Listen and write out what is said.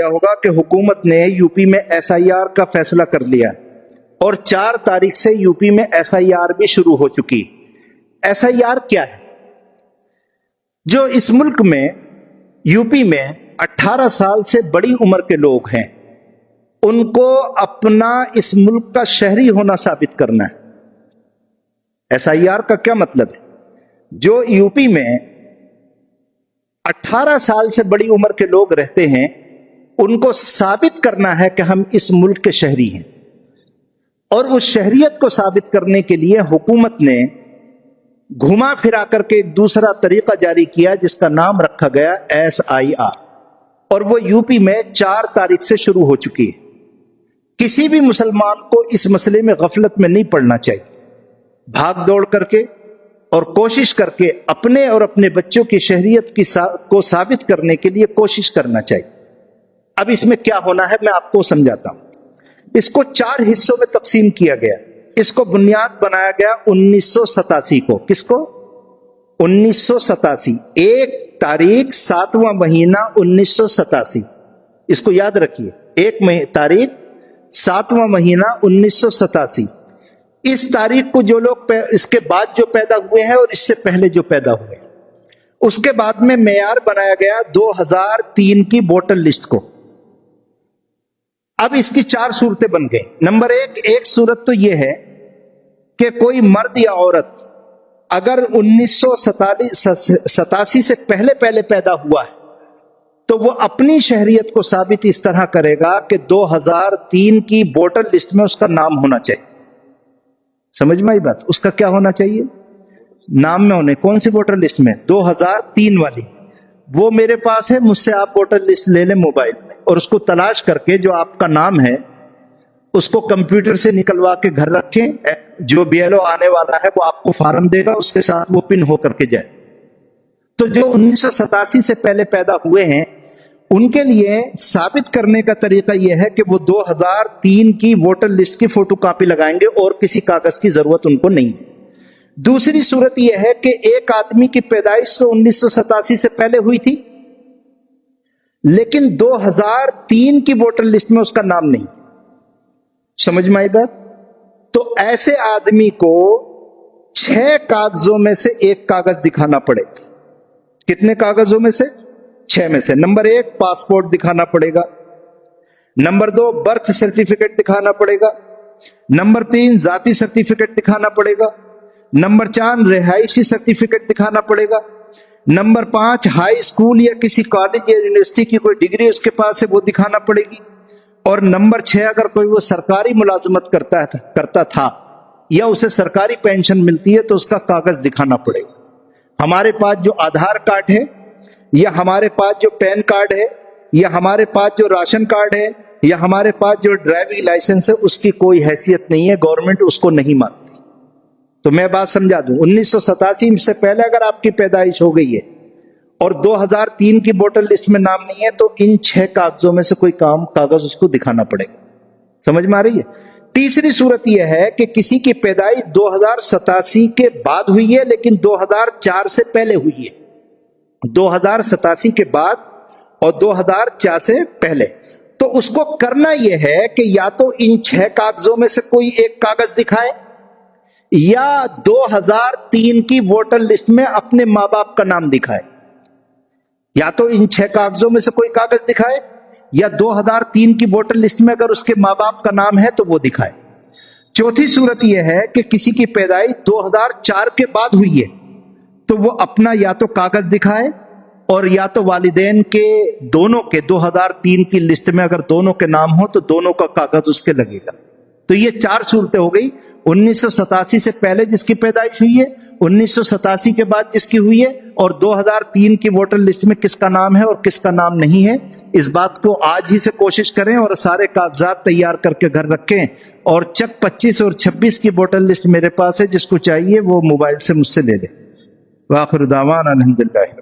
ہوگا کہ حکومت نے یوپی میں SIR کا فیصلہ کر لیا اور 4 تاریخ سے یوپی میں SIR بھی شروع ہو چکی۔ SIR کیا ہے؟ جو اس ملک میں یوپی میں 18 سال سے بڑی عمر کے لوگ ہیں ان کو اپنا اس ملک کا شہری ہونا ثابت کرنا ہے۔ SIR کا کیا مطلب ہے؟ جو یوپی میں 18 سال سے بڑی عمر کے لوگ رہتے ہیں ان کو ثابت کرنا ہے کہ ہم اس ملک کے شہری ہیں، اور اس شہریت کو ثابت کرنے کے لیے حکومت نے گھما پھرا کر کے ایک دوسرا طریقہ جاری کیا جس کا نام رکھا گیا SIR، اور وہ یوپی میں 4 تاریخ سے شروع ہو چکی ہے۔ کسی بھی مسلمان کو اس مسئلے میں غفلت میں نہیں پڑنا چاہیے، بھاگ دوڑ کر کے اور کوشش کر کے اپنے اور اپنے بچوں کی شہریت کو ثابت کرنے کے لیے کوشش کرنا چاہیے۔ اب اس میں کیا ہونا ہے میں آپ کو سمجھاتا ہوں۔ اس کو 4 حصوں میں تقسیم کیا گیا۔ اس کو بنیاد بنایا گیا 1987 کو۔ کس کو؟ 1987، 1 تاریخ 7واں مہینہ 1987۔ اس کو یاد رکھیے، 1 تاریخ 7واں مہینہ 1987۔ اس تاریخ کو جو لوگ اس کے بعد جو پیدا ہوئے ہیں اور اس سے پہلے جو پیدا ہوئے ہیں، اس کے بعد میں معیار بنایا گیا 2003 کی ووٹر لسٹ کو۔ اب اس کی 4 صورتیں بن گئی۔ نمبر 1 صورت تو یہ ہے کہ کوئی مرد یا عورت اگر 1987 سے پہلے پیدا ہوا ہے تو وہ اپنی شہریت کو ثابت اس طرح کرے گا کہ 2003 کی ووٹر لسٹ میں اس کا نام ہونا چاہیے۔ سمجھ میں آئی بات؟ اس کا کیا ہونا چاہیے؟ نام میں ہونے۔ کون سی ووٹر لسٹ میں؟ 2003 والی۔ وہ میرے پاس ہے، مجھ سے آپ ووٹر لسٹ لے لیں موبائل میں، اور اس کو تلاش کر کے جو آپ کا نام ہے اس کو کمپیوٹر سے نکلوا کے گھر رکھیں۔ جو BLO آنے والا ہے وہ آپ کو فارم دے گا، اس کے ساتھ وہ پن ہو کر کے جائے۔ تو جو 1987 سے پہلے پیدا ہوئے ہیں ان کے لیے ثابت کرنے کا طریقہ یہ ہے کہ وہ 2003 کی ووٹر لسٹ کی فوٹو کاپی لگائیں گے اور کسی کاغذ کی ضرورت ان کو نہیں ہے۔ دوسری صورت یہ ہے کہ ایک آدمی کی پیدائش 1987 سے پہلے ہوئی تھی لیکن 2003 کی ووٹر لسٹ میں اس کا نام نہیں۔ سمجھ میں آئی بات؟ تو ایسے آدمی کو 6 کاغذوں میں سے 1 کاغذ دکھانا پڑے گا۔ کتنے کاغذوں میں سے؟ 6 میں سے۔ نمبر 1 پاسپورٹ دکھانا پڑے گا، نمبر 2 برتھ سرٹیفکیٹ دکھانا پڑے گا، نمبر 3 ذاتی سرٹیفکیٹ دکھانا پڑے گا، نمبر 4 رہائشی سرٹیفکیٹ دکھانا پڑے گا، نمبر 5 ہائی اسکول یا کسی کالج یا یونیورسٹی کی کوئی ڈگری اس کے پاس ہے وہ دکھانا پڑے گی، اور نمبر 6 اگر کوئی وہ سرکاری ملازمت کرتا تھا یا اسے سرکاری پینشن ملتی ہے تو اس کا کاغذ دکھانا پڑے گا۔ ہمارے پاس جو آدھار کارڈ ہے یا ہمارے پاس جو پین کارڈ ہے یا ہمارے پاس جو راشن کارڈ ہے یا ہمارے پاس جو ڈرائیونگ لائسنس ہے اس کی کوئی حیثیت نہیں ہے، گورنمنٹ اس کو نہیں مانتی۔ تو میں بات سمجھا دوں، 1987 سے پہلے اگر آپ کی پیدائش ہو گئی ہے اور 2003 کی ووٹر لسٹ میں نام نہیں ہے تو ان 6 کاغذوں میں سے کوئی کاغذ اس کو دکھانا پڑے گا۔ سمجھ میں آ رہی ہے؟ تیسری صورت یہ ہے کہ کسی کی پیدائش 2087 کے بعد ہوئی ہے لیکن 2004 سے پہلے ہوئی ہے۔ 2087 کے بعد اور 2004 سے پہلے، تو اس کو کرنا یہ ہے کہ یا تو ان 6 کاغذوں میں سے کوئی 1 کاغذ دکھائے یا 2003 کی ووٹر لسٹ میں اپنے ماں باپ کا نام دکھائے۔ یا تو ان 6 کاغذوں میں سے کوئی کاغذ دکھائے یا 2003 کی ووٹر لسٹ میں اگر اس کے ماں باپ کا نام ہے تو وہ دکھائے۔ چوتھی صورت یہ ہے کہ کسی کی پیدائش 2004 کے بعد ہوئی ہے تو وہ اپنا یا تو کاغذ دکھائے اور یا تو والدین کے دونوں کے 2003 کی لسٹ میں اگر دونوں کے نام ہو تو دونوں کا کاغذ اس کے لگے گا۔ تو یہ 4 صورتیں ہو گئی، 1987 سے پہلے جس کی پیدائش ہوئی ہے، 1987 کے بعد جس کی ہوئی ہے، اور 2003 کی ووٹر لسٹ میں کس کا نام ہے اور کس کا نام نہیں ہے۔ اس بات کو آج ہی سے کوشش کریں اور سارے کاغذات تیار کر کے گھر رکھیں، اور چک 25 اور 26 کی ووٹر لسٹ میرے پاس ہے، جس کو چاہیے وہ موبائل سے مجھ سے لے لے۔ وآخر دعوانا الحمدللہ۔